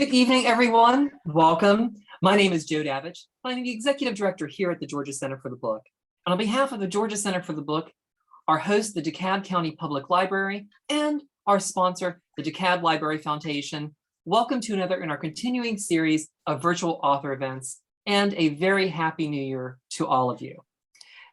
Good evening, everyone. Welcome. My name is Joe Davidge. I'm the Executive Director here at the Georgia Center for the Book. And on behalf of the Georgia Center for the Book, our host, the DeKalb County Public Library, and our sponsor, the DeKalb Library Foundation, welcome to another in our continuing series of virtual author events, and a very happy new year to all of you.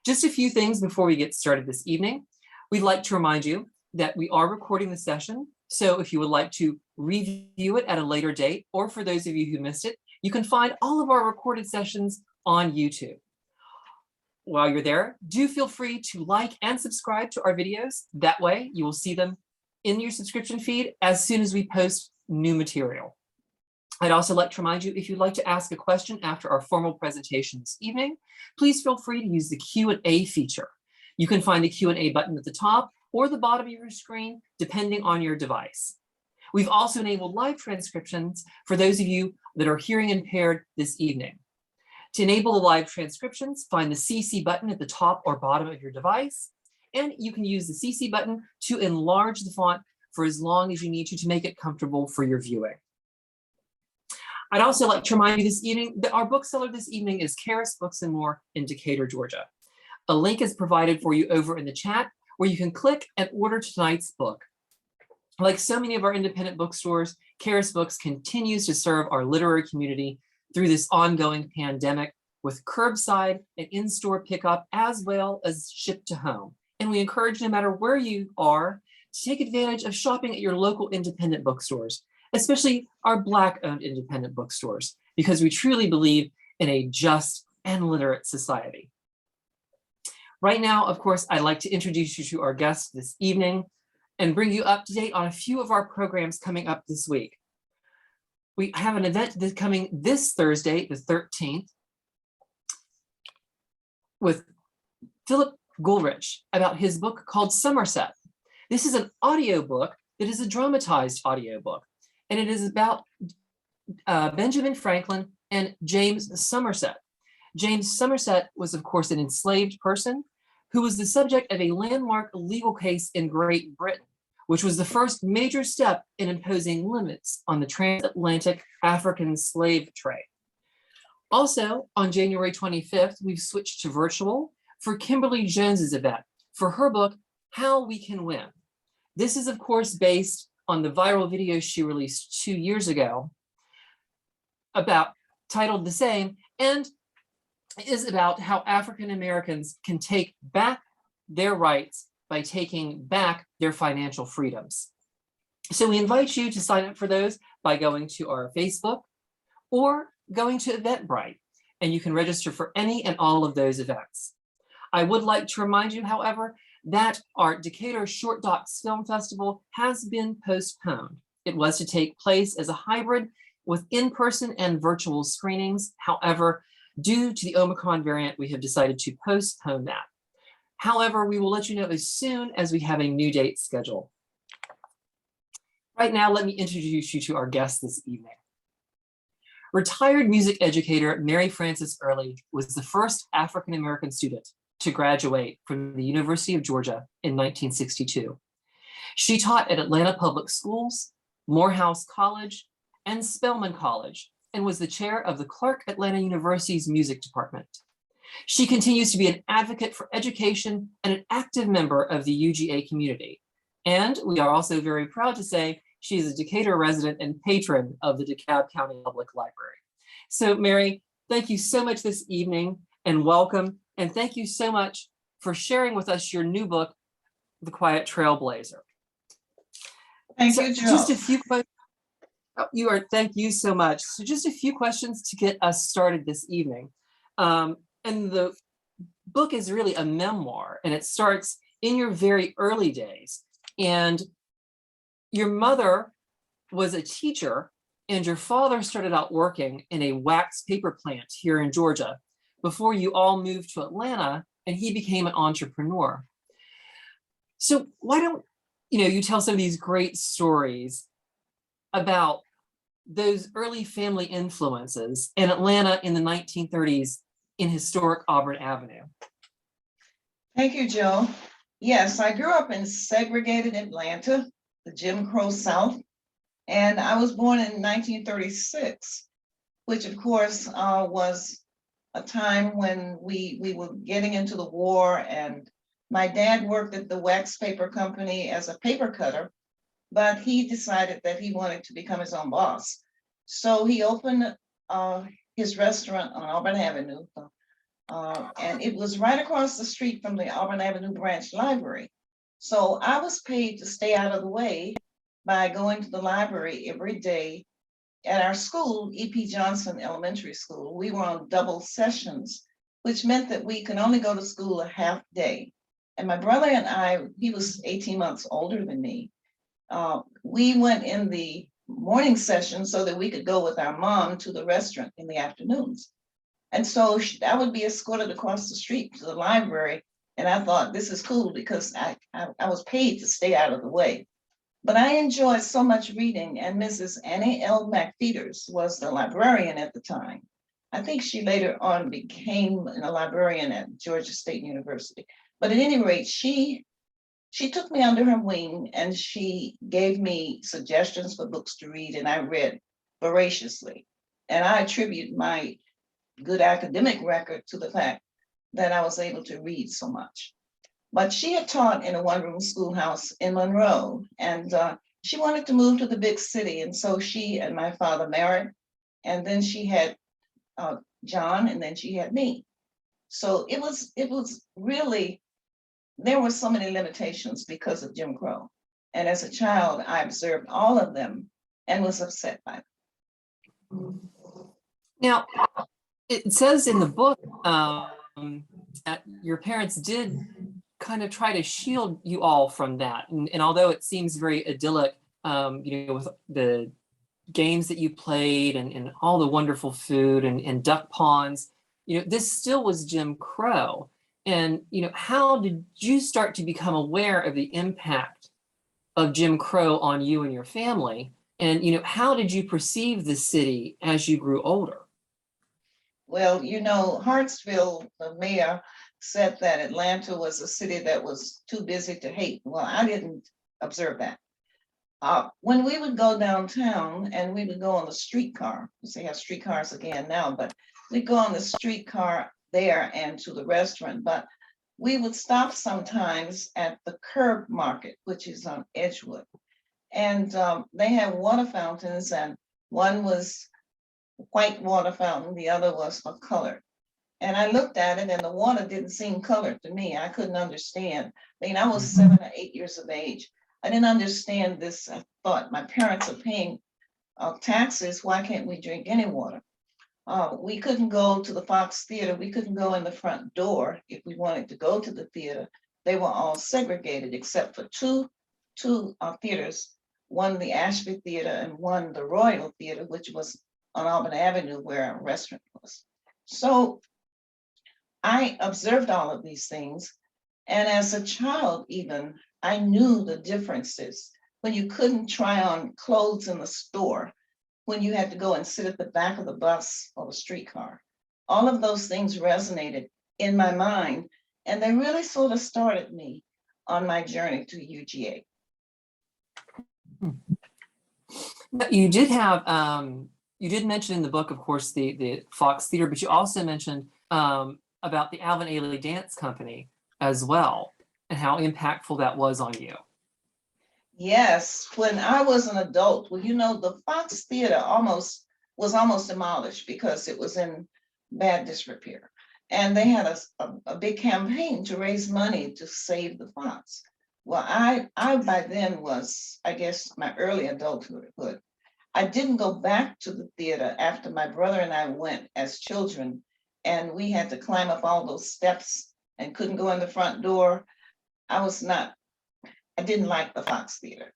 Just a few things before we get started this evening. We'd like to remind you that we are recording the session. So if you would like to review it at a later date, or for those of you who missed it, you can find all of our recorded sessions on YouTube. While you're there, do feel free to like and subscribe to our videos. That way you will see them in your subscription feed as soon as we post new material. I'd also like to remind you, if you'd like to ask a question after our formal presentation this evening, please feel free to use the Q&A feature. You can find the Q&A button at the top or the bottom of your screen, depending on your device. We've also enabled live transcriptions for those of you that are hearing impaired this evening. To enable the live transcriptions, find the CC button at the top or bottom of your device, and you can use the CC button to enlarge the font for as long as you need to make it comfortable for your viewing. I'd also like to remind you this evening that our bookseller this evening is Karis Books and More in Decatur, Georgia. A link is provided for you over in the chat where you can click and order tonight's book. Like so many of our independent bookstores, Karis Books continues to serve our literary community through this ongoing pandemic with curbside and in-store pickup as well as ship to home. And we encourage, no matter where you are, to take advantage of shopping at your local independent bookstores, especially our Black-owned independent bookstores, because we truly believe in a just and literate society. Right now, of course, I'd like to introduce you to our guests this evening and bring you up to date on a few of our programs coming up this week. We have an event that's coming this Thursday, the 13th, with Philip Gulrich about his book called Somerset. This is an audiobook that is a dramatized audiobook, and it is about Benjamin Franklin and James Somerset. James Somerset was, of course, an enslaved person who was the subject of a landmark legal case in Great Britain, which was the first major step in imposing limits on the transatlantic African slave trade. Also, on January 25th, we've switched to virtual for Kimberly Jones's event for her book, How We Can Win. This is, of course, based on the viral video she released 2 years ago titled the same, and is about how African Americans can take back their rights by taking back their financial freedoms. So we invite you to sign up for those by going to our Facebook or going to Eventbrite, and you can register for any and all of those events. I would like to remind you, however, that our Decatur Short Docs Film Festival has been postponed. It was to take place as a hybrid with in-person and virtual screenings. However, due to the Omicron variant, we have decided to postpone that. However, we will let you know as soon as we have a new date scheduled. Right now, let me introduce you to our guest this evening. Retired music educator Mary Frances Early was the first African-American student to graduate from the University of Georgia in 1962. She taught at Atlanta Public Schools, Morehouse College, and Spelman College, and was the chair of the Clark Atlanta University's music department. She continues to be an advocate for education and an active member of the UGA community. And we are also very proud to say she is a Decatur resident and patron of the DeKalb County Public Library. So Mary, thank you so much this evening and welcome. And thank you so much for sharing with us your new book, The Quiet Trailblazer. Thank you, Joe. Just a few questions. Thank you so much. So just a few questions to get us started this evening. And the book is really a memoir, and it starts in your very early days. And your mother was a teacher, and your father started out working in a wax paper plant here in Georgia before you all moved to Atlanta, and he became an entrepreneur. So why don't you tell some of these great stories about those early family influences in Atlanta in the 1930s in historic Auburn Avenue? Thank you, Joe. Yes, I grew up in segregated Atlanta, the Jim Crow South. And I was born in 1936, which of course was a time when we were getting into the war, and my dad worked at the wax paper company as a paper cutter, but he decided that he wanted to become his own boss. So he opened his restaurant on Auburn Avenue, and it was right across the street from the Auburn Avenue Branch Library. So I was paid to stay out of the way by going to the library every day. At our school, E.P. Johnson Elementary School, we were on double sessions, which meant that we could only go to school a half day. And my brother and I, he was 18 months older than me, we went in the morning session so that we could go with our mom to the restaurant in the afternoons. And so I would be escorted across the street to the library. And I thought, this is cool because I was paid to stay out of the way. But I enjoyed so much reading, and Mrs. Annie L. McFeeters was the librarian at the time. I think she later on became a librarian at Georgia State University. But at any rate, she took me under her wing and she gave me suggestions for books to read, and I read voraciously. And I attribute my good academic record to the fact that I was able to read so much. But she had taught in a one-room schoolhouse in Monroe, and she wanted to move to the big city. And so she and my father married, and then she had John, and then she had me. So it was really, there were so many limitations because of Jim Crow. And as a child, I observed all of them and was upset by them. Now, it says in the book that your parents did kind of try to shield you all from that. And although it seems very idyllic, with the games that you played and all the wonderful food and duck ponds, this still was Jim Crow. And, how did you start to become aware of the impact of Jim Crow on you and your family? And, how did you perceive the city as you grew older? Well, Hartsville, the mayor, said that Atlanta was a city that was too busy to hate. Well, I didn't observe that. When we would go downtown and we would go on the streetcar, they have streetcars again now, but we'd go on the streetcar there and to the restaurant, but we would stop sometimes at the Curb Market, which is on Edgewood. And they have water fountains, and one was white water fountain, the other was a colored. And I looked at it and the water didn't seem colored to me. I couldn't understand. I was 7 or 8 years of age. I didn't understand this. I thought, my parents are paying taxes. Why can't we drink any water? We couldn't go to the Fox Theater. We couldn't go in the front door if we wanted to go to the theater. They were all segregated except for two theaters, one the Ashby Theater and one the Royal Theater, which was on Auburn Avenue where our restaurant was. So I observed all of these things. And as a child, even, I knew the differences when you couldn't try on clothes in the store, when you had to go and sit at the back of the bus or the streetcar. All of those things resonated in my mind, and they really sort of started me on my journey to UGA. You did have, you did mention in the book, of course, the Fox Theater, but you also mentioned about the Alvin Ailey Dance Company as well, and how impactful that was on you. Yes, when I was an adult, well, the Fox Theater was almost demolished because it was in bad disrepair. And they had a big campaign to raise money to save the Fox. Well, I by then was, I guess, my early adulthood. I didn't go back to the theater after my brother and I went as children, and we had to climb up all those steps and couldn't go in the front door. I didn't like the Fox Theater.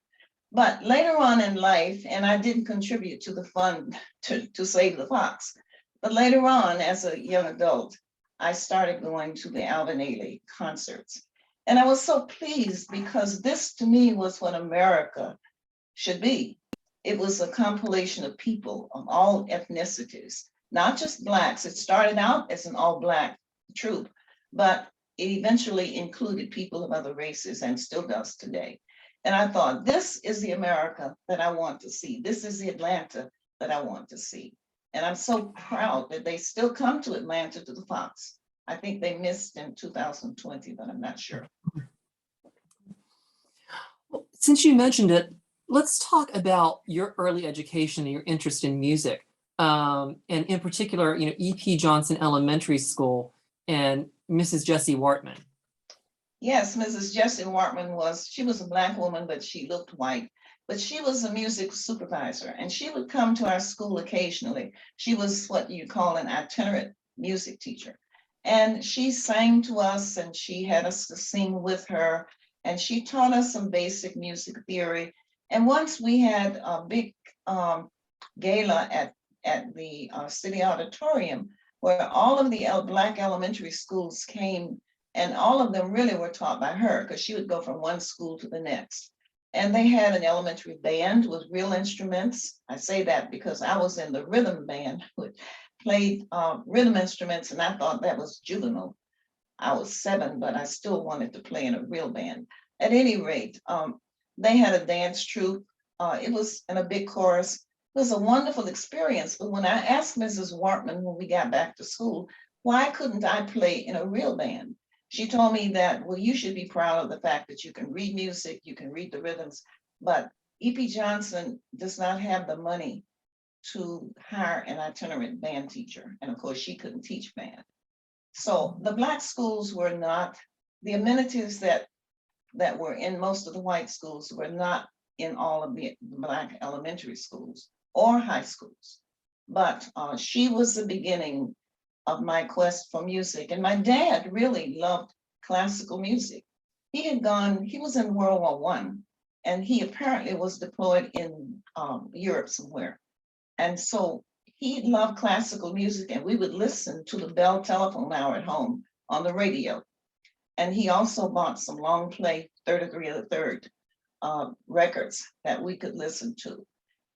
But later on in life, and I didn't contribute to the fund to save the Fox, but later on as a young adult, I started going to the Alvin Ailey concerts. And I was so pleased because this to me was what America should be. It was a compilation of people of all ethnicities, not just Blacks. It started out as an all Black troupe, but it eventually included people of other races and still does today. And I thought, this is the America that I want to see. This is the Atlanta that I want to see. And I'm so proud that they still come to Atlanta to the Fox. I think they missed in 2020, but I'm not sure. Well, since you mentioned it, let's talk about your early education and your interest in music. And in particular, E.P. Johnson Elementary School and Mrs. Jessie Wartman. Yes, Mrs. Jessie Wartman she was a Black woman, but she looked white. But she was a music supervisor, and she would come to our school occasionally. She was what you call an itinerant music teacher. And she sang to us, and she had us to sing with her, and she taught us some basic music theory. And once we had a big gala at the city auditorium, where all of the Black elementary schools came, and all of them really were taught by her, because she would go from one school to the next. And they had an elementary band with real instruments. I say that because I was in the rhythm band, which played rhythm instruments, and I thought that was juvenile. I was 7, but I still wanted to play in a real band. At any rate, they had a dance troupe. It was in a big chorus. It was a wonderful experience. But when I asked Mrs. Wartman when we got back to school, why couldn't I play in a real band? She told me that, well, you should be proud of the fact that you can read music, you can read the rhythms, but E.P. Johnson does not have the money to hire an itinerant band teacher. And of course, she couldn't teach band. So the Black schools were not, the amenities that were in most of the white schools were not in all of the Black elementary schools or high schools. But she was the beginning of my quest for music. And my dad really loved classical music. He was in World War I, and he apparently was deployed in Europe somewhere. And so he loved classical music, and we would listen to the Bell telephone hour at home on the radio. And he also bought some long play, Third Degree of the Third records that we could listen to.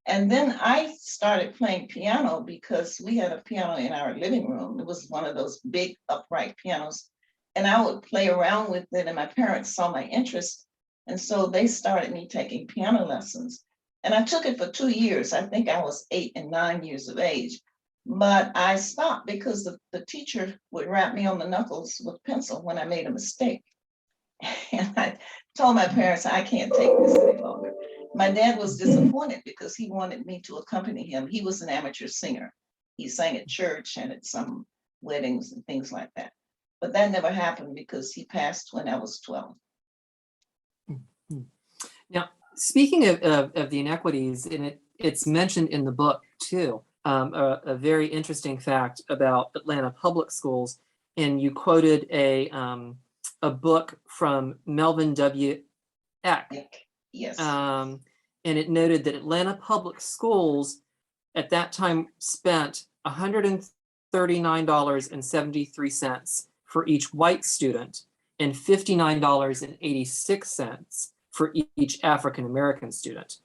And then I started playing piano because we had a piano in our living room. It was one of those big upright pianos. And I would play around with it, and my parents saw my interest. And so they started me taking piano lessons. And I took it for 2 years. I think I was 8 and 9 years of age. But I stopped because the teacher would rap me on the knuckles with pencil when I made a mistake. And I told my parents, I can't take this any longer. My dad was disappointed because he wanted me to accompany him. He was an amateur singer. He sang at church and at some weddings and things like that. But that never happened because he passed when I was 12. Now, speaking of the inequities, and it's mentioned in the book too, a very interesting fact about Atlanta public schools, and you quoted a book from Melvin W. Eck. Yes. And it noted that Atlanta public schools at that time spent $139.73 for each white student and $59.86 for each African-American student.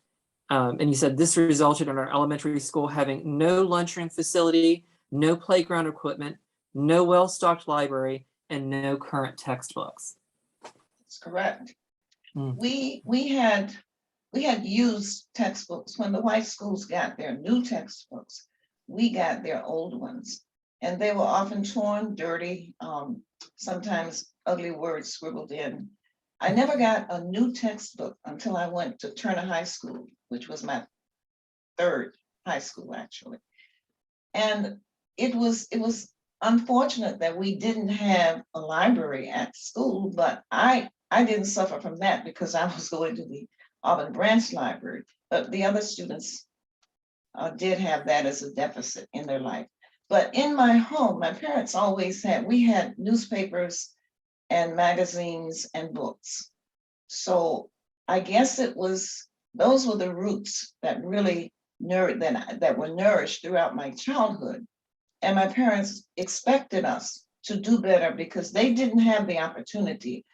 And you said this resulted in our elementary school having no lunchroom facility, no playground equipment, no well-stocked library, and no current textbooks. That's correct. We had used textbooks. When the white schools got their new textbooks, we got their old ones, and they were often torn, dirty, sometimes ugly words scribbled in. I never got a new textbook until I went to Turner High School, which was my 3rd high school actually. And it was unfortunate that we didn't have a library at school, but I didn't suffer from that because I was going to the Auburn Branch Library, but the other students did have that as a deficit in their life. But in my home, my parents always we had newspapers and magazines and books. So I guess those were the roots that really that were nourished throughout my childhood. And my parents expected us to do better because they didn't have the opportunity.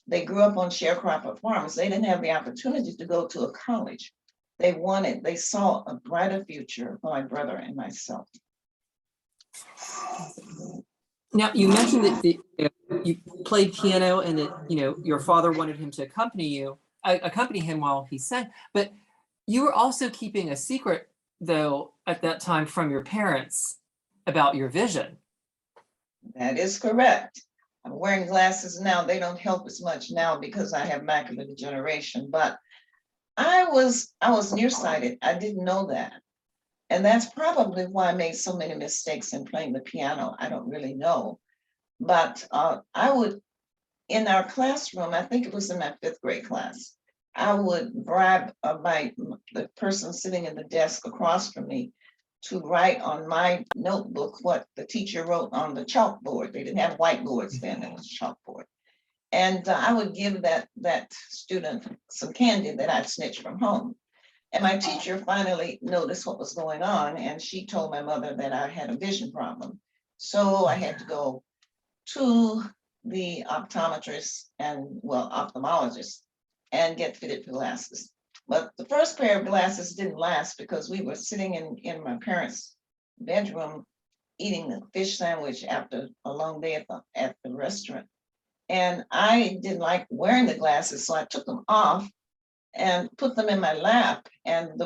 They grew up on sharecropper farms. They didn't have the opportunity to go to a college. They saw a brighter future for my brother and myself. Now, you mentioned that you played piano and that your father wanted him to accompany you. accompany him while he sang. But you were also keeping a secret, though, at that time from your parents about your vision. That is correct. I'm wearing glasses now. They don't help as much now because I have macular degeneration, but I was nearsighted. I didn't know that. And that's probably why I made so many mistakes in playing the piano. I don't really know. But I would, in our classroom, I think it was in my 5th grade class, I would bribe the person sitting in the desk across from me to write on my notebook what the teacher wrote on the chalkboard. They didn't have whiteboards then, it was chalkboard. And I would give that student some candy that I'd snitched from home. And my teacher finally noticed what was going on, and she told my mother that I had a vision problem. So I had to go to the optometrist ophthalmologist and get fitted for glasses. But the first pair of glasses didn't last because we were sitting in my parents' bedroom eating a fish sandwich after a long day at the restaurant. And I didn't like wearing the glasses, so I took them off and put them in my lap. And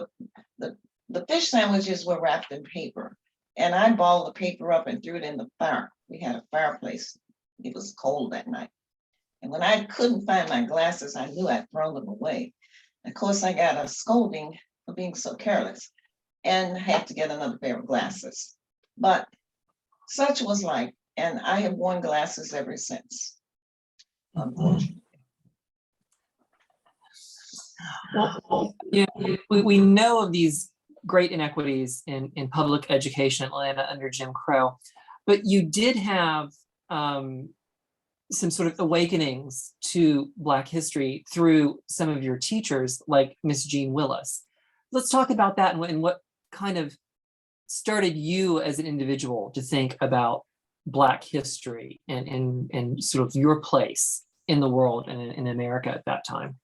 the fish sandwiches were wrapped in paper. And I balled the paper up and threw it in the fire. We had a fireplace. It was cold that night. And when I couldn't find my glasses, I knew I'd thrown them away. Of course, I got a scolding for being so careless and had to get another pair of glasses. But such was life. And I have worn glasses ever since, unfortunately. Well, we know of these great inequities in public education in Atlanta under Jim Crow, but you did have some sort of awakenings to Black history through some of your teachers, like Miss Jean Willis. Let's talk about that and what kind of started you as an individual to think about Black history and sort of your place in the world and in America at that time.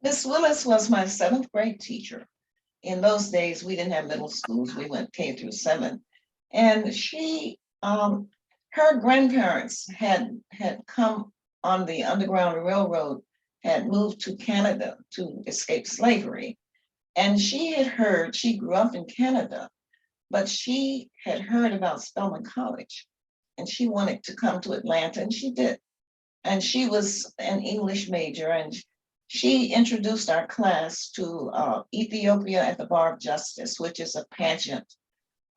Miss Willis was my 7th grade teacher. In those days, we didn't have middle schools. We went K through 7. And she, her grandparents had come on the Underground Railroad, had moved to Canada to escape slavery. And she grew up in Canada, but she had heard about Spelman College. And she wanted to come to Atlanta, and she did. And she was an English major, and she introduced our class to Ethiopia at the Bar of Justice, which is a pageant.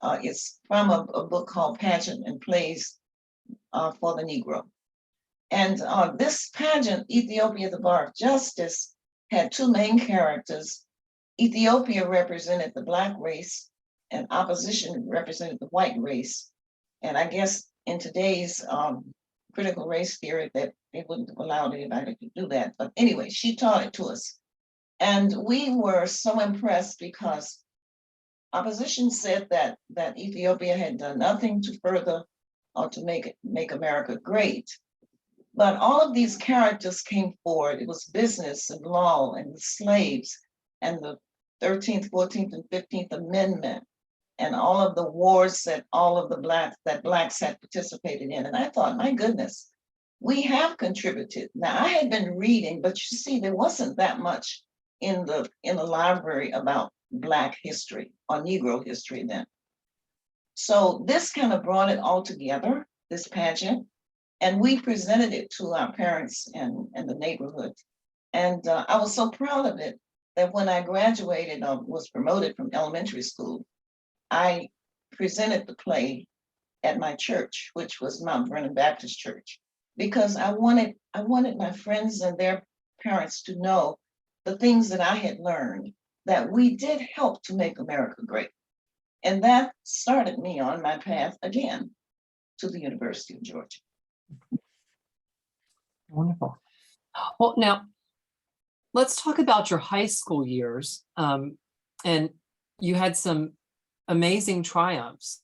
It's from a book called Pageant and Plays for the Negro. And this pageant, Ethiopia at the Bar of Justice, had 2 main characters. Ethiopia represented the Black race, and opposition represented the white race. And I guess in today's critical race theory that they wouldn't have allowed anybody to do that. But anyway, she taught it to us. And we were so impressed because opposition said that Ethiopia had done nothing to further or to make America great. But all of these characters came forward. It was business and law and the slaves and the 13th, 14th, and 15th Amendment, and all of the wars that Blacks had participated in. And I thought, my goodness, we have contributed. Now I had been reading, but you see, there wasn't that much in the library about Black history or Negro history then. So this kind of brought it all together, this pageant, and we presented it to our parents and the neighborhood. And I was so proud of it that when I graduated or was promoted from elementary school, I presented the play at my church, which was Mount Vernon Baptist Church, because I wanted my friends and their parents to know the things that I had learned, that we did help to make America great. And that started me on my path again to the University of Georgia. Wonderful. Well, now let's talk about your high school years. And you had some amazing triumphs,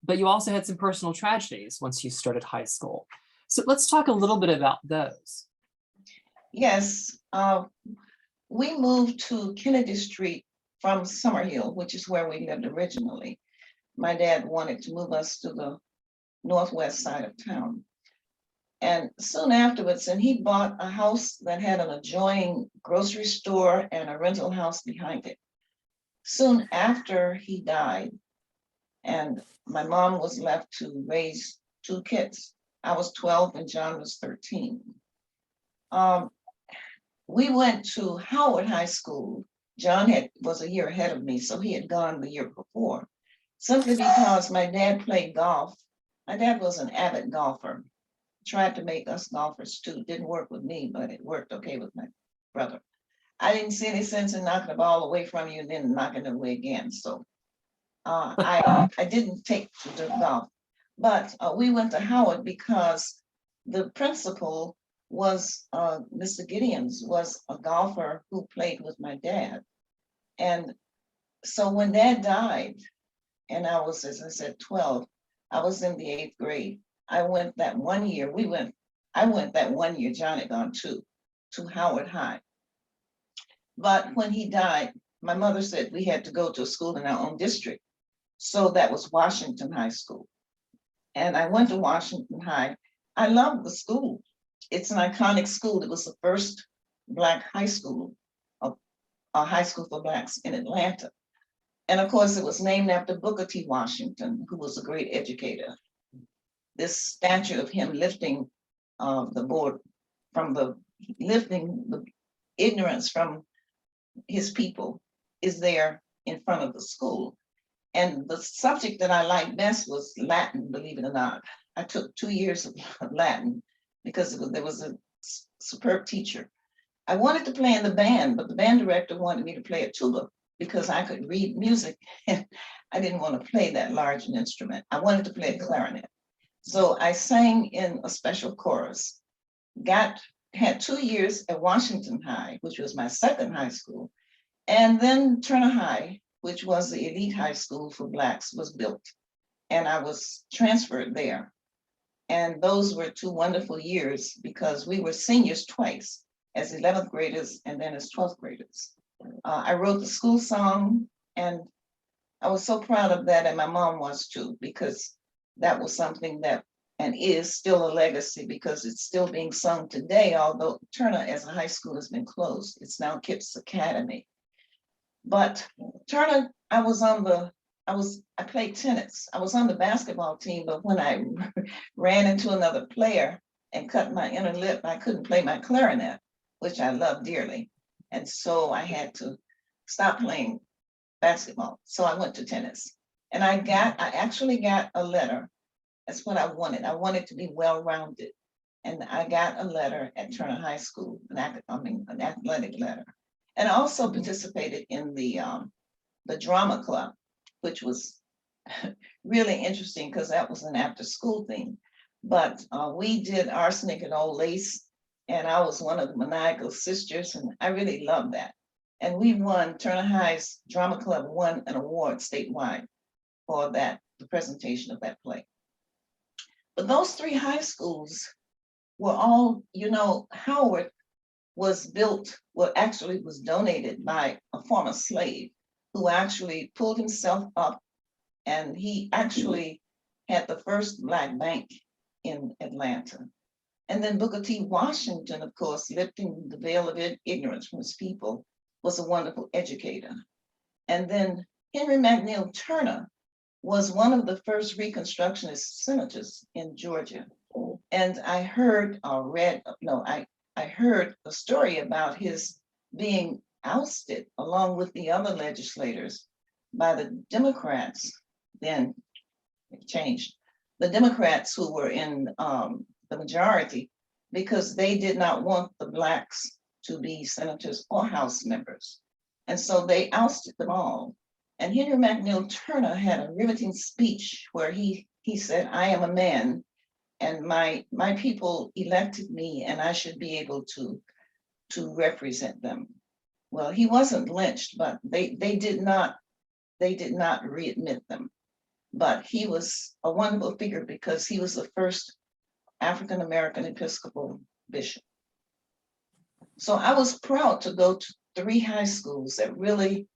but you also had some personal tragedies once you started high school. So let's talk a little bit about those. Yes, we moved to Kennedy Street from Summerhill, which is where we lived originally. My dad wanted to move us to the northwest side of town. And soon afterwards, and he bought a house that had an adjoining grocery store and a rental house behind it. Soon after he died, and my mom was left to raise two kids. I was 12 and John was 13. We went to Howard High School. John was a year ahead of me, so he had gone the year before, simply because my dad played golf. My dad was an avid golfer, tried to make us golfers too. Didn't work with me, but it worked okay with my brother. I didn't see any sense in knocking the ball away from you and then knocking it away again. So I didn't take to golf, but we went to Howard because the principal was Mr. Gideons was a golfer who played with my dad. And so when Dad died, and I was, as I said, 12, I was in the 8th grade. I went that one year, I went that one year, John had gone to Howard High. But when he died, my mother said we had to go to a school in our own district. So that was Washington High School. And I went to Washington High. I loved the school. It's an iconic school. It was the first Black high school, a high school for Blacks in Atlanta. And of course, it was named after Booker T. Washington, who was a great educator. This statue of him lifting the board lifting the ignorance from his people is there in front of the school. And the subject that I liked best was Latin, believe it or not. I took 2 years of Latin because there was a superb teacher. I wanted to play in the band, but the band director wanted me to play a tuba because I could read music. I didn't want to play that large an instrument. I wanted to play a clarinet. So I sang in a special chorus, had 2 years at Washington High, which was my second high school, and then Turner High, which was the elite high school for Blacks, was built. And I was transferred there. And those were 2 wonderful years because we were seniors twice, as 11th graders and then as 12th graders. I wrote the school song, and I was so proud of that, and my mom was too, because that was something that, and is still a legacy because it's still being sung today, although Turner as a high school has been closed. It's now Kipps Academy. But Turner, I played tennis. I was on the basketball team, but when I ran into another player and cut my inner lip, I couldn't play my clarinet, which I love dearly. And so I had to stop playing basketball. So I went to tennis. And I actually got a letter. That's what I wanted. I wanted to be well-rounded. And I got a letter at Turner High School, an athletic letter. And I also participated in the drama club, which was really interesting because that was an after-school thing. But we did Arsenic and Old Lace, and I was one of the maniacal sisters, and I really loved that. And we won, Turner High's drama club won an award statewide for that, the presentation of that play. But those 3 high schools were all, Howard was built, actually was donated by a former slave who actually pulled himself up, and he actually had the first Black bank in Atlanta. And then Booker T. Washington, of course, lifting the veil of ignorance from his people, was a wonderful educator. And then Henry McNeil Turner was one of the first Reconstructionist senators in Georgia. And I heard I heard a story about his being ousted along with the other legislators by the Democrats. Then it changed. The Democrats who were in the majority, because they did not want the Blacks to be senators or House members. And so they ousted them all. And Henry McNeil Turner had a riveting speech where he said, I am a man, and my people elected me, and I should be able to represent them. Well, he wasn't lynched, but they did not readmit them. But he was a wonderful figure because he was the first African-American Episcopal bishop. So I was proud to go to 3 high schools that really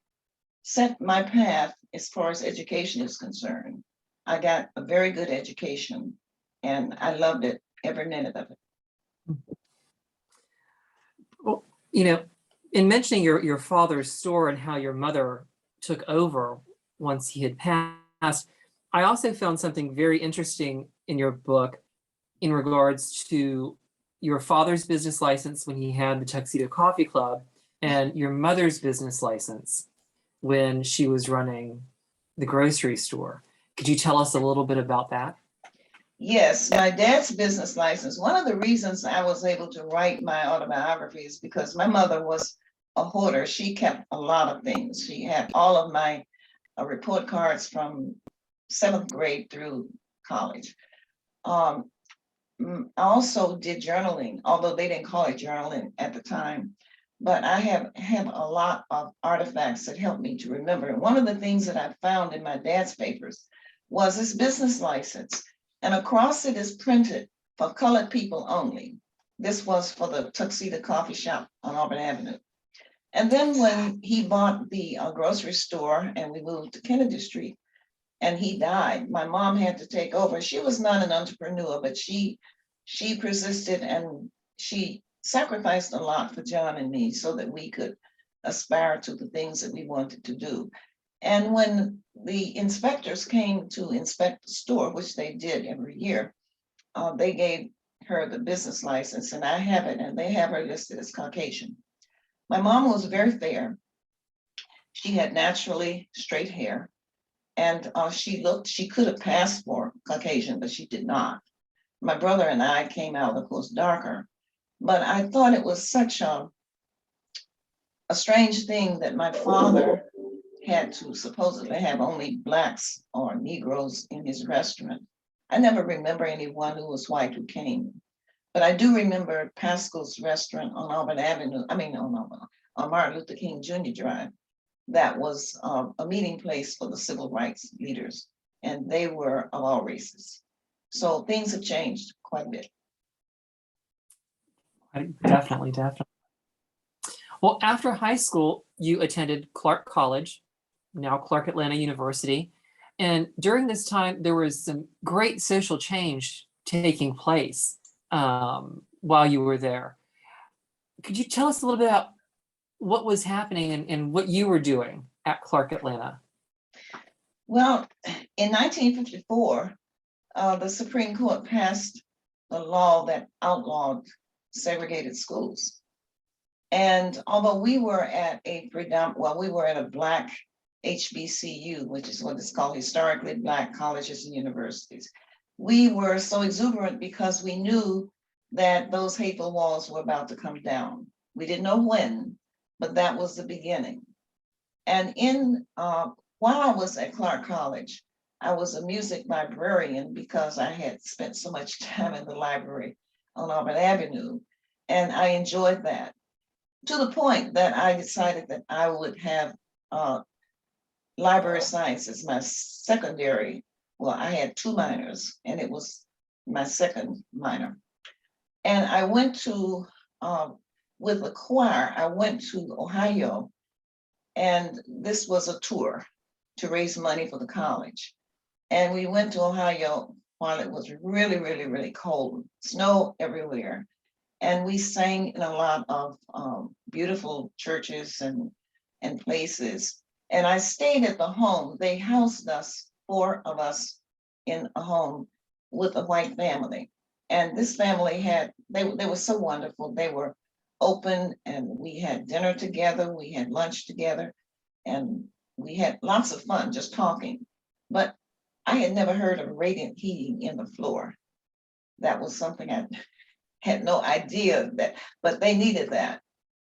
set my path as far as education is concerned. I got a very good education and I loved it. every minute of it. Well, in mentioning your father's store and how your mother took over once he had passed, I also found something very interesting in your book in regards to your father's business license when he had the Tuxedo Coffee Club and your mother's business license when she was running the grocery store. Could you tell us a little bit about that? Yes, my dad's business license. One of the reasons I was able to write my autobiography is because my mother was a hoarder. She kept a lot of things. She had all of my report cards from 7th grade through college. I also did journaling, although they didn't call it journaling at the time. But I have a lot of artifacts that help me to remember. And one of the things that I found in my dad's papers was his business license. And across it is printed for colored people only. This was for the Tuxedo Coffee Shop on Auburn Avenue. And then when he bought the grocery store and we moved to Kennedy Street and he died, my mom had to take over. She was not an entrepreneur, but she persisted and she sacrificed a lot for John and me so that we could aspire to the things that we wanted to do. And when the inspectors came to inspect the store, which they did every year, they gave her the business license, and I have it, and they have her listed as Caucasian. My mom was very fair. She had naturally straight hair, and she could have passed for Caucasian, but she did not. My brother and I came out, of course, darker, but I thought it was such a strange thing that my father had to supposedly have only Blacks or Negroes in his restaurant. I never remember anyone who was white who came, but I do remember Pascal's restaurant on Auburn Avenue, on Martin Luther King Jr. Drive. That was a meeting place for the civil rights leaders, and they were of all races. So things have changed quite a bit. Definitely. Well, after high school, you attended Clark College, now Clark Atlanta University. And during this time, there was some great social change taking place while you were there. Could you tell us a little bit about what was happening and what you were doing at Clark Atlanta? Well, in 1954, the Supreme Court passed a law that outlawed segregated schools. And although we were at a Black HBCU, which is what it's called, historically Black colleges and universities, we were so exuberant because we knew that those hateful walls were about to come down. We didn't know when, but that was the beginning. And while I was at Clark College, I was a music librarian because I had spent so much time in the library on Auburn Avenue, and I enjoyed that, to the point that I decided that I would have library science as my secondary. Well, I had 2 minors, and it was my second minor. And I went to, with the choir, I went to Ohio, and this was a tour to raise money for the college. And we went to Ohio while it was really, really, really cold, snow everywhere. And we sang in a lot of beautiful churches and places. And I stayed at the home. They housed us, 4 of us, in a home with a white family. And this family they were so wonderful. They were open, and we had dinner together, we had lunch together, and we had lots of fun just talking. But I had never heard of radiant heating in the floor. That was something I had no idea that, but they needed that.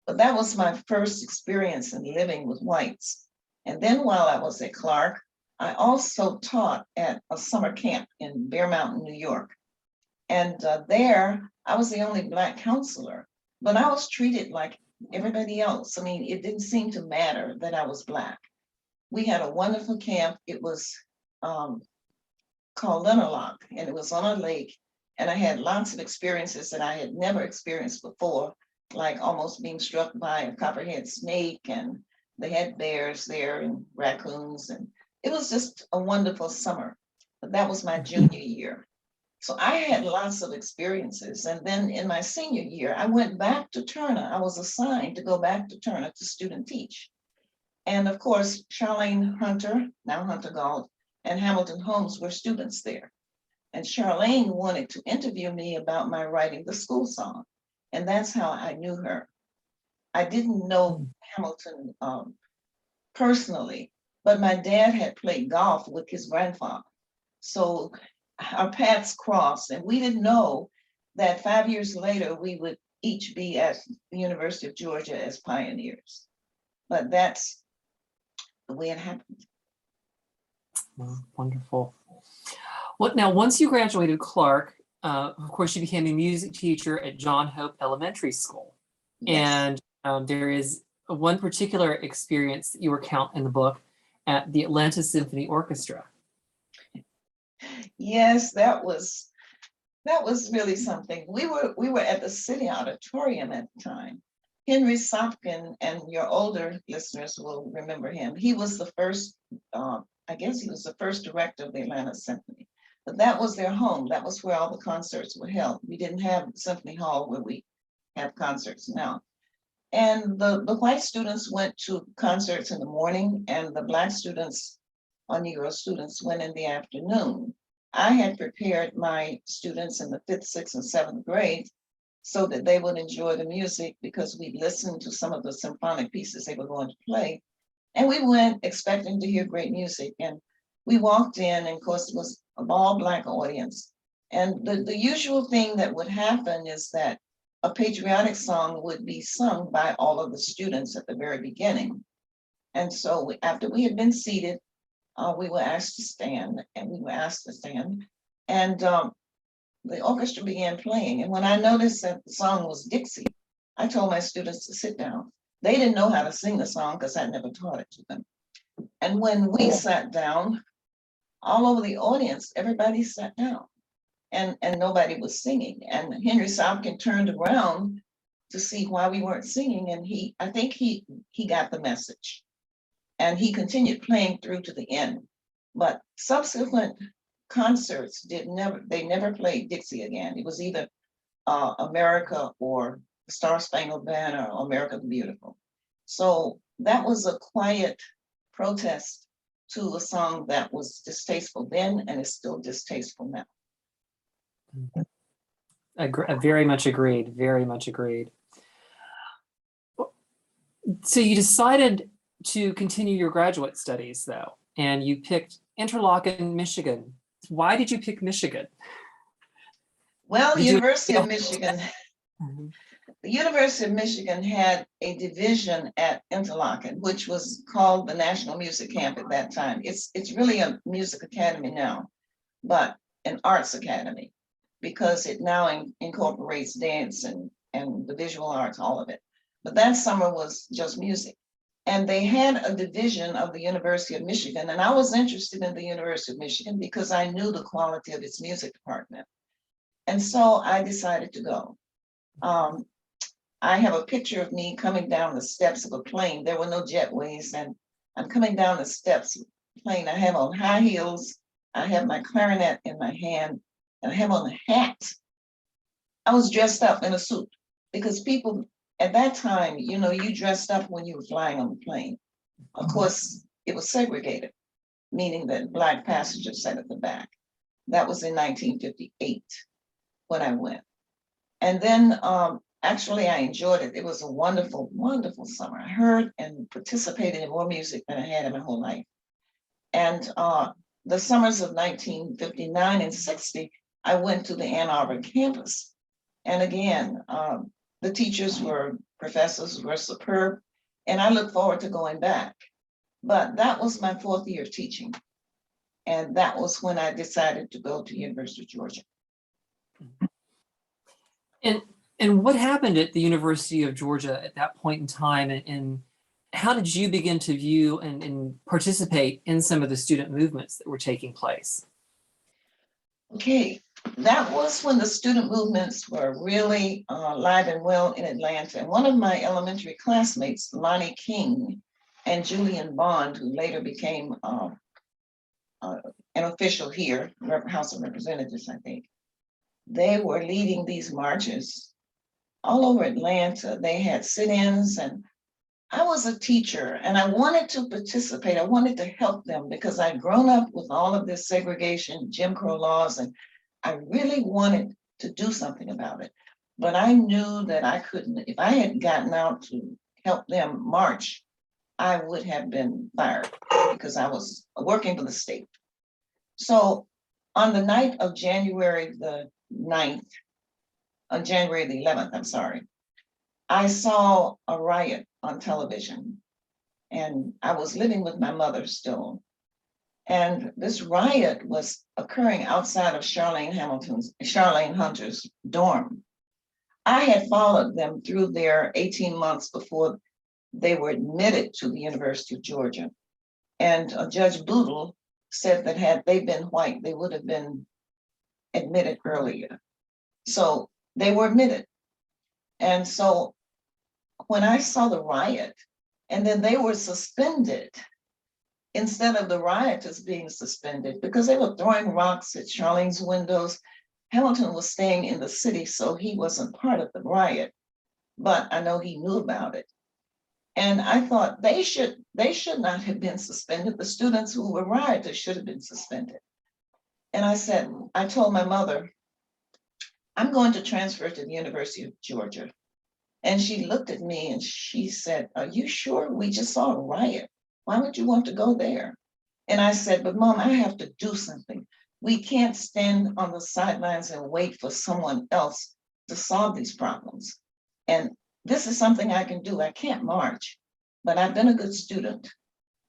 But that was my first experience in living with whites. And then while I was at Clark, I also taught at a summer camp in Bear Mountain, New York. And there, I was the only Black counselor, but I was treated like everybody else. I mean, it didn't seem to matter that I was Black. We had a wonderful camp. It was called Lennerlock, and it was on a lake. And I had lots of experiences that I had never experienced before, like almost being struck by a copperhead snake, and they had bears there and raccoons. And it was just a wonderful summer. But that was my junior year. So I had lots of experiences. And then in my senior year, I went back to Turner. I was assigned to go back to Turner to student teach. And of course, Charlene Hunter, now Hunter Galt, and Hamilton Holmes were students there. And Charlene wanted to interview me about my writing the school song. And that's how I knew her. I didn't know Hamilton personally, but my dad had played golf with his grandfather. So our paths crossed, and we didn't know that 5 years later we would each be at the University of Georgia as pioneers. But that's the way it happened. Oh, wonderful. Well, now, once you graduated Clark, of course, you became a music teacher at John Hope Elementary School. Yes. And there is one particular experience that you recount in the book at the Atlanta Symphony Orchestra. Yes, that was really something. We were at the City Auditorium at the time. Henry Sopkin, and your older listeners will remember him. He was the first, I guess he was the first director of the Atlanta Symphony. But that was their home. That was where all the concerts were held. We didn't have the Symphony Hall where we have concerts now. And the white students went to concerts in the morning, and the Black students, or Negro students, went in the afternoon. I had prepared my students in the 5th, 6th, and 7th grade so that they would enjoy the music, because we listened to some of the symphonic pieces they were going to play. And we went expecting to hear great music. And we walked in, and of course it was an all Black audience. And the usual thing that would happen is that a patriotic song would be sung by all of the students at the very beginning. And so after we had been seated, we were asked to stand, and we were asked to stand. And the orchestra began playing. And when I noticed that the song was Dixie, I told my students to sit down. They didn't know how to sing the song because I never taught it to them. And when we sat down, all over the audience, everybody sat down, and nobody was singing. And Henry Sopkin turned around to see why we weren't singing. And I think he got the message. And he continued playing through to the end. But subsequent concerts they never played Dixie again. It was either America or Star Spangled Banner or America the Beautiful. So that was a quiet protest to a song that was distasteful then and is still distasteful now. Very much agreed, very much agreed. So you decided to continue your graduate studies, though, and you picked Interlochen, Michigan. Why did you pick Michigan? Well, the University of Michigan had a division at Interlochen, which was called the National Music Camp at that time. It's really a music academy now, but an arts academy, because it now incorporates dance and the visual arts, all of it. But that summer was just music. And they had a division of the University of Michigan. And I was interested in the University of Michigan because I knew the quality of its music department. And so I decided to go. I have a picture of me coming down the steps of a plane. There were no jetways, and I'm coming down the steps of the plane. I have on high heels. I have my clarinet in my hand, and I have on a hat. I was dressed up in a suit because people at that time, you dressed up when you were flying on the plane. Of course, it was segregated, meaning that Black passengers sat at the back. That was in 1958 when I went. And then actually I enjoyed it. It was a wonderful, wonderful summer. I heard and participated in more music than I had in my whole life. And the summers of 1959 and 60, I went to the Ann Arbor campus. And again, the teachers professors were superb, and I look forward to going back. But that was my 4th year teaching. And that was when I decided to go to University of Georgia. And what happened at the University of Georgia at that point in time? And how did you begin to view and participate in some of the student movements that were taking place? Okay, that was when the student movements were really alive and well in Atlanta. And one of my elementary classmates, Lonnie King and Julian Bond, who later became an official here, House of Representatives, I think, they were leading these marches all over Atlanta. They had sit-ins, and I was a teacher and I wanted to participate. I wanted to help them because I'd grown up with all of this segregation, Jim Crow laws, and I really wanted to do something about it. But I knew that I couldn't. If I had gotten out to help them march, I would have been fired because I was working for the state. So on the night of January the 9th, on January the 11th, I'm sorry, I saw a riot on television, and I was living with my mother still. And this riot was occurring outside of Charlene Hunter's dorm. I had followed them through their 18 months before they were admitted to the University of Georgia. And Judge Boodle said that had they been white, they would have been admitted earlier. So they were admitted. And so when I saw the riot, and then they were suspended instead of the rioters being suspended because they were throwing rocks at Charlene's windows. Hamilton was staying in the city, so he wasn't part of the riot, but I know he knew about it. And I thought they should not have been suspended. The students who were rioters should have been suspended. And I told my mother, I'm going to transfer to the University of Georgia. And she looked at me and she said, are you sure? We just saw a riot. Why would you want to go there? And I said, but Mom, I have to do something. We can't stand on the sidelines and wait for someone else to solve these problems. And this is something I can do. I can't march, but I've been a good student.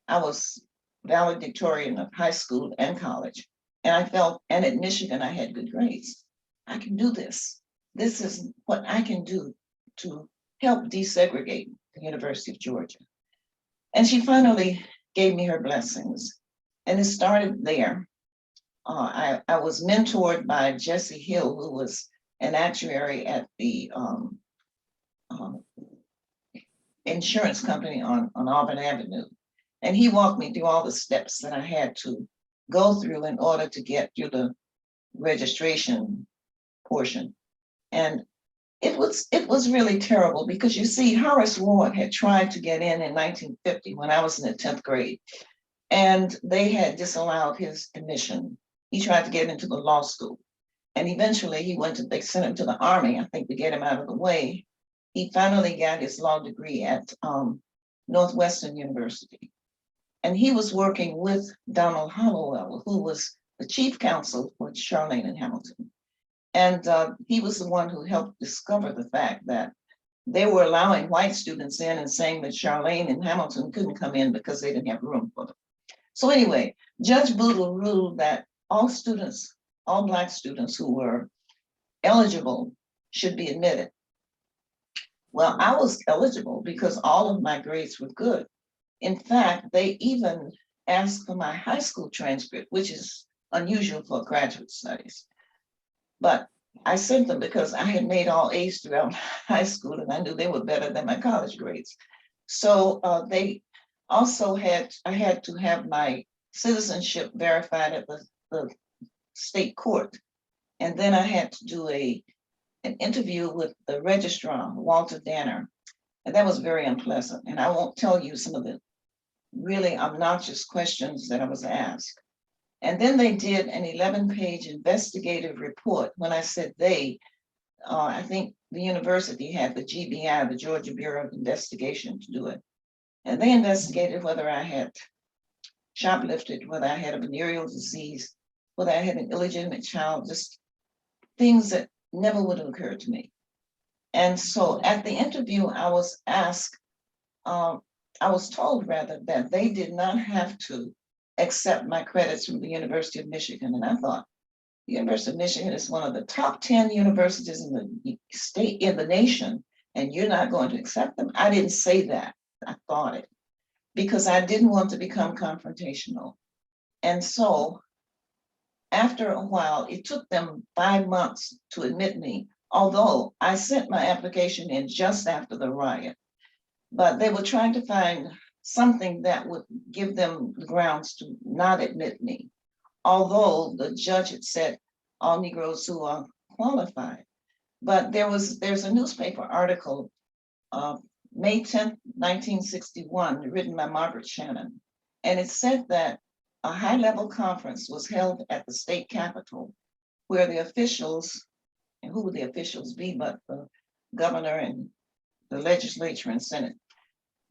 I was valedictorian of high school and college. And at Michigan, I had good grades. I can do this. This is what I can do to help desegregate the University of Georgia. And she finally gave me her blessings. And it started there. I was mentored by Jesse Hill, who was an actuary at the insurance company on Auburn Avenue. And he walked me through all the steps that I had to go through in order to get through the registration portion. And it was really terrible because you see, Horace Ward had tried to get in 1950 when I was in the 10th grade, and they had disallowed his admission. He tried to get into the law school, and eventually they sent him to the Army, I think, to get him out of the way. He finally got his law degree at Northwestern University. And he was working with Donald Hollowell, who was the chief counsel for Charlene and Hamilton. And he was the one who helped discover the fact that they were allowing white students in and saying that Charlene and Hamilton couldn't come in because they didn't have room for them. So anyway, Judge Boodle ruled that all Black students who were eligible should be admitted. Well, I was eligible because all of my grades were good. In fact, they even asked for my high school transcript, which is unusual for graduate studies. But I sent them because I had made all A's throughout high school and I knew they were better than my college grades. So they also I had to have my citizenship verified at the state court. And then I had to do an interview with the registrar, Walter Danner. And that was very unpleasant. And I won't tell you some of the really obnoxious questions that I was asked. And then they did an 11-page investigative report. When I said they, I think the university had the GBI, the Georgia Bureau of Investigation, to do it. And they investigated whether I had shoplifted, whether I had a venereal disease, whether I had an illegitimate child, just things that never would have occurred to me. And so at the interview, I was told rather that they did not have to accept my credits from the University of Michigan. And I thought, the University of Michigan is one of the top 10 universities in the state, in the nation, and you're not going to accept them? I didn't say that. I thought it because I didn't want to become confrontational. And so after a while, it took them 5 months to admit me, although I sent my application in just after the riot. But they were trying to find something that would give them the grounds to not admit me. Although the judge had said all Negroes who are qualified. But there's a newspaper article, May 10th, 1961, written by Margaret Shannon. And it said that a high-level conference was held at the state capitol where the officials, and who would the officials be but the governor and the legislature and Senate,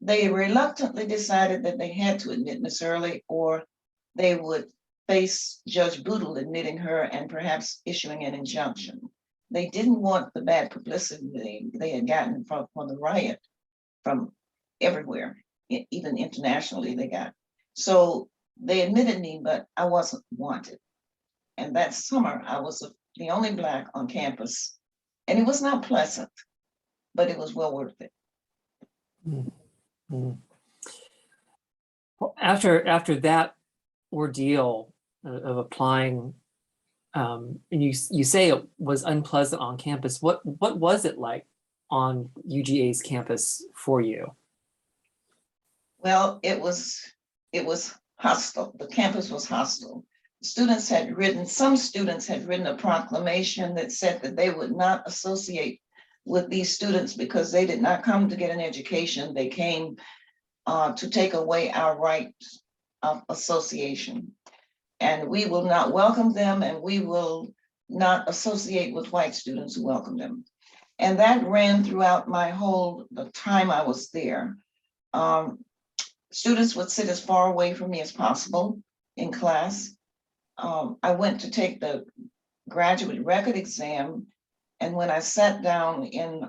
they reluctantly decided that they had to admit Miss Early or they would face Judge Boodle admitting her and perhaps issuing an injunction. They didn't want the bad publicity they had gotten from the riot from everywhere, even internationally they got. So they admitted me, but I wasn't wanted. And that summer, I was the only Black on campus. And it was not pleasant, but it was well worth it. Mm-hmm. Well, after that ordeal of applying, and you say it was unpleasant on campus, what was it like on UGA's campus for you? Well, it was hostile. The campus was hostile. Some students had written a proclamation that said that they would not associate with these students because they did not come to get an education. They came to take away our right of association. And we will not welcome them, and we will not associate with white students who welcome them. And that ran throughout the time I was there. Students would sit as far away from me as possible in class. I went to take the graduate record exam, and when I sat down in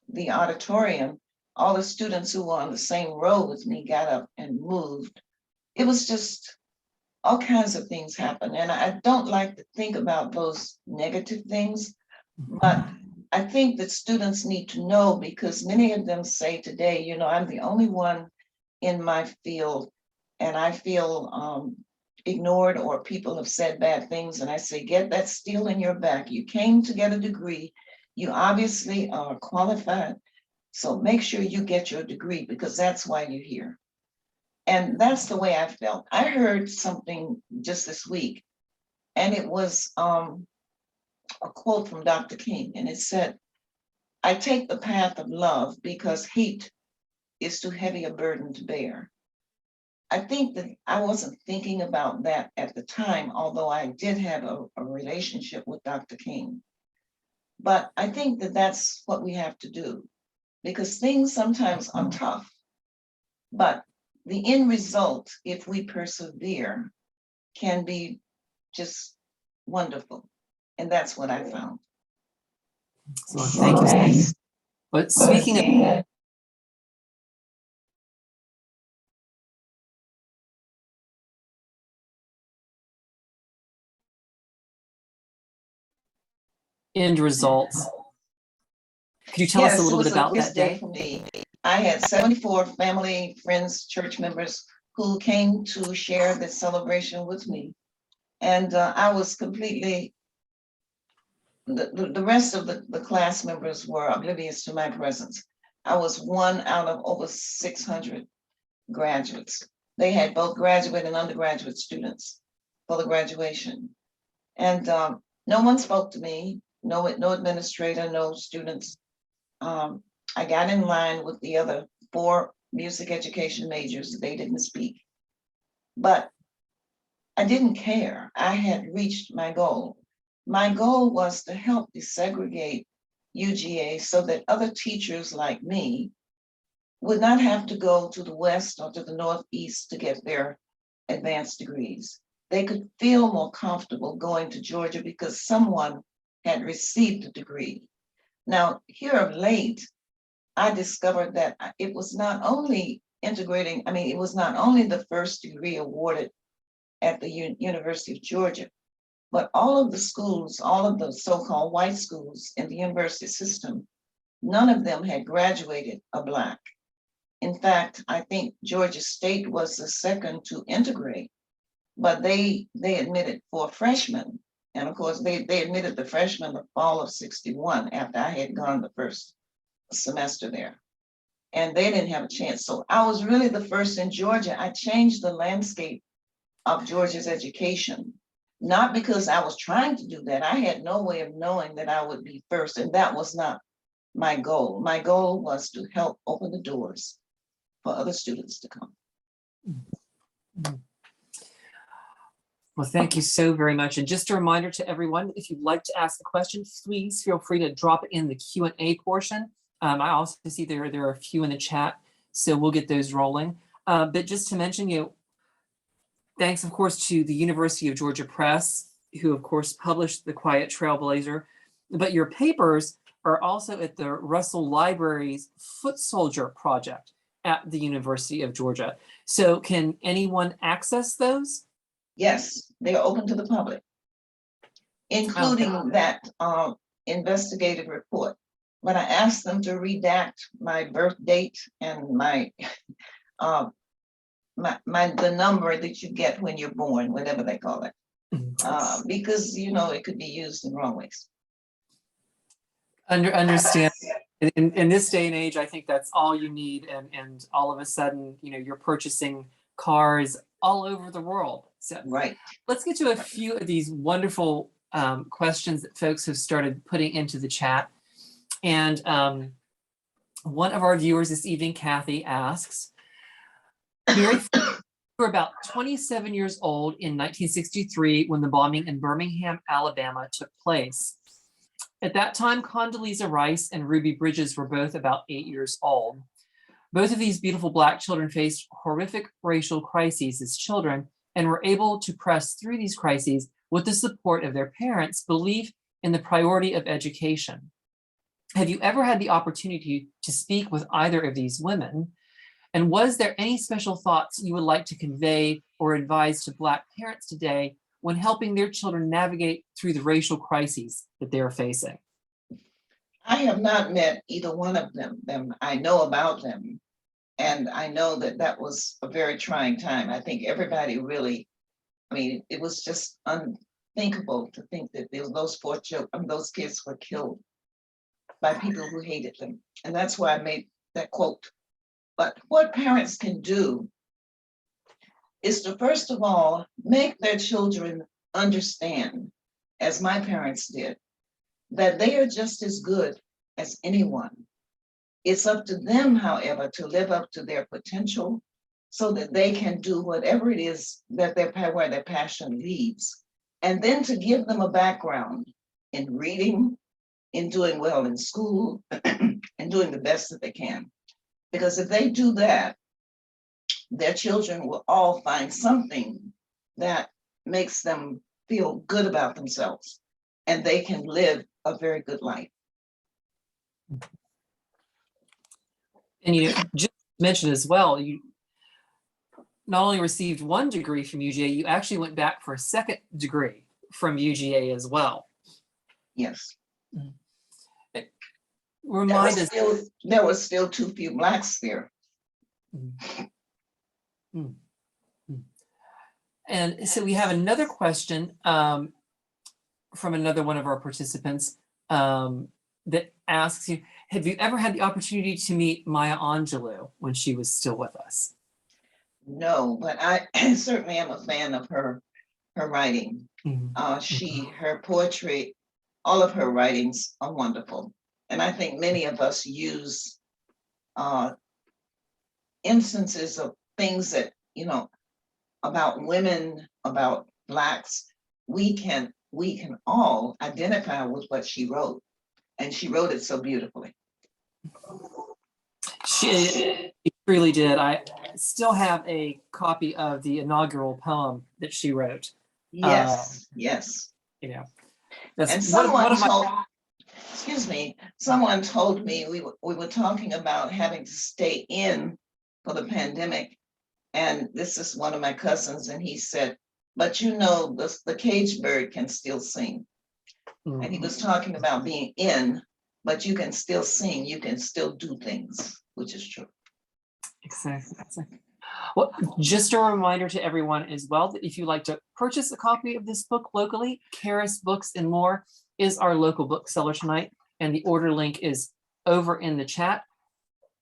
the auditorium, all the students who were on the same row with me got up and moved. It was just all kinds of things happened. And I don't like to think about those negative things, but I think that students need to know, because many of them say today, I'm the only one in my field and I feel ignored, or people have said bad things. And I say, get that steel in your back. You came to get a degree. You obviously are qualified. So make sure you get your degree, because that's why you're here. And that's the way I felt. I heard something just this week, and it was a quote from Dr. King, and it said, I take the path of love because hate is too heavy a burden to bear. I think that I wasn't thinking about that at the time, although I did have a relationship with Dr. King. But I think that that's what we have to do, because things sometimes are tough, but the end result, if we persevere, can be just wonderful. And that's what I found. So thank you. But speaking of end results, could you tell us a little bit about that day? For me. I had 74 family, friends, church members who came to share this celebration with me. And I was completely, the rest of the class members were oblivious to my presence. I was one out of over 600 graduates. They had both graduate and undergraduate students for the graduation. And no one spoke to me, no administrator, no students. I got in line with the other 4 music education majors. They didn't speak, but I didn't care. I had reached my goal. My goal was to help desegregate UGA so that other teachers like me would not have to go to the West or to the Northeast to get their advanced degrees. They could feel more comfortable going to Georgia because someone had received a degree. Now, here of late, I discovered that it was not only it was not only the first degree awarded at the University of Georgia, but all of the schools, all of the so-called white schools in the university system, none of them had graduated a Black. In fact, I think Georgia State was the second to integrate, but they admitted 4 freshmen. And of course, they admitted the freshmen the fall of 61 after I had gone the first semester there. And they didn't have a chance. So I was really the first in Georgia. I changed the landscape of Georgia's education. not because I was trying to do that. I had no way of knowing that I would be first, and that was not my goal. My goal was to help open the doors for other students to come. Well, thank you so very much. And just a reminder to everyone, if you'd like to ask a question, please feel free to drop it in the Q&A portion. I also see there are a few in the chat, so we'll get those rolling. But just to mention, thanks, of course, to the University of Georgia Press, who, of course, published the Quiet Trailblazer. But your papers are also at the Russell Library's Foot Soldier Project at the University of Georgia. So can anyone access those? Yes, they are open to the public, including that investigative report. But I asked them to redact my birth date and the number that you get when you're born, whatever they call it, because it could be used in wrong ways. Understand. In this day and age, I think that's all you need, and all of a sudden, you're purchasing cars all over the world. So right. Let's get to a few of these wonderful questions that folks have started putting into the chat. And one of our viewers this evening, Kathy, asks, Mary, you were about 27 years old in 1963 when the bombing in Birmingham, Alabama took place. At that time, Condoleezza Rice and Ruby Bridges were both about 8 years old. Both of these beautiful Black children faced horrific racial crises as children and were able to press through these crises with the support of their parents' belief in the priority of education. Have you ever had the opportunity to speak with either of these women? And was there any special thoughts you would like to convey or advise to Black parents today when helping their children navigate through the racial crises that they are facing? I have not met either one of them. I know about them. And I know that was a very trying time. I think everybody really, it was just unthinkable to think that those four children, those kids were killed by people who hated them. And that's why I made that quote. But what parents can do is to, first of all, make their children understand, as my parents did, that they are just as good as anyone. It's up to them, however, to live up to their potential so that they can do whatever it is that where their passion leads. And then to give them a background in reading, in doing well in school, and doing the best that they can. Because if they do that, their children will all find something that makes them feel good about themselves, and they can live a very good life. And just mentioned as well, you not only received one degree from UGA, you actually went back for a second degree from UGA as well. Yes. Remind us. There were still too few Blacks there. And so we have another question from another one of our participants that asks you, have you ever had the opportunity to meet Maya Angelou when she was still with us? No, but I certainly am a fan of her writing. Her poetry, all of her writings are wonderful. And I think many of us use instances of things that, about women, about Blacks, we can all identify with what she wrote. And she wrote it so beautifully. She really did. I still have a copy of the inaugural poem that she wrote. Yes, yes. That's and someone told me we were talking about having to stay in for the pandemic. And this is one of my cousins, and he said, but the caged bird can still sing. And he was talking about being in, but you can still sing, you can still do things, which is true. Exactly. Well, just a reminder to everyone as well that if you'd like to purchase a copy of this book locally, Karis Books and More is our local bookseller tonight, and the order link is over in the chat.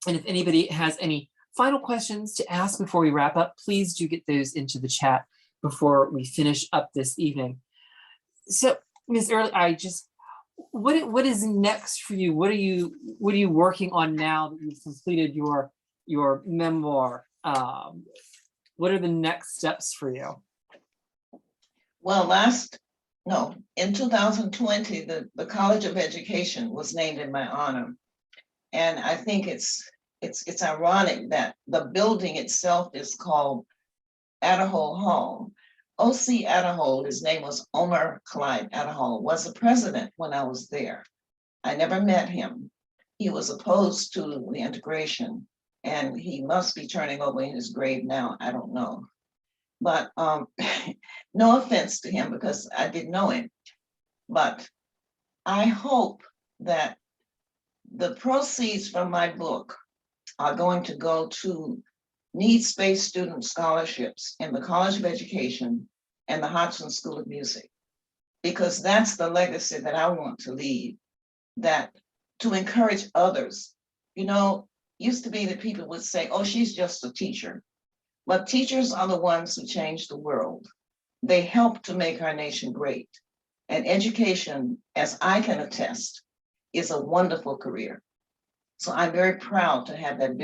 And if anybody has any final questions to ask before we wrap up, please do get those into the chat before we finish up this evening. So, Ms. Early, what is next for you? What are you working on now that you've completed your memoir? What are the next steps for you? Well, in 2020, the College of Education was named in my honor. And I think it's ironic that the building itself is called Adderhole Hall. O.C. Adderhole, his name was Omer Clyde Adderhole, was the president when I was there. I never met him. He was opposed to the integration, and he must be turning over in his grave now. I don't know. But no offense to him because I didn't know him. But I hope that the proceeds from my book are going to go to needs-based student scholarships in the College of Education and the Hodgson School of Music, because that's the legacy that I want to leave, that to encourage others. You know, used to be that people would say, oh, she's just a teacher. But teachers are the ones who change the world. They help to make our nation great. And education, as I can attest, is a wonderful career. So I'm very proud to have that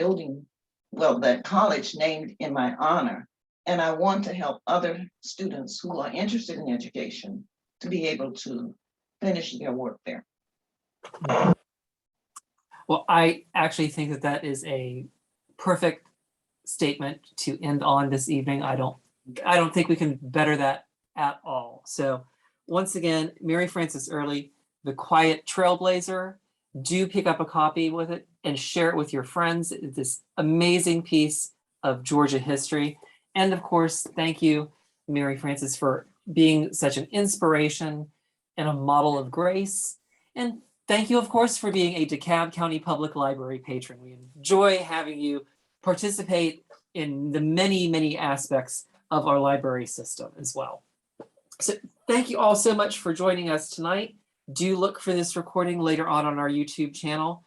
that college named in my honor. And I want to help other students who are interested in education to be able to finish their work there. Well, I actually think that is a perfect statement to end on this evening. I don't think we can better that at all. So once again, Mary Frances Early, The Quiet Trailblazer. Do pick up a copy with it and share it with your friends. This amazing piece of Georgia history. And of course, thank you, Mary Frances, for being such an inspiration and a model of grace. And thank you, of course, for being a DeKalb County Public Library patron. We enjoy having you participate in the many, many aspects of our library system as well. So thank you all so much for joining us tonight. Do look for this recording later on our YouTube channel.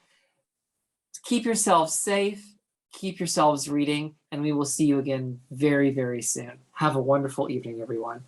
Keep yourselves safe, keep yourselves reading, and we will see you again very, very soon. Have a wonderful evening, everyone.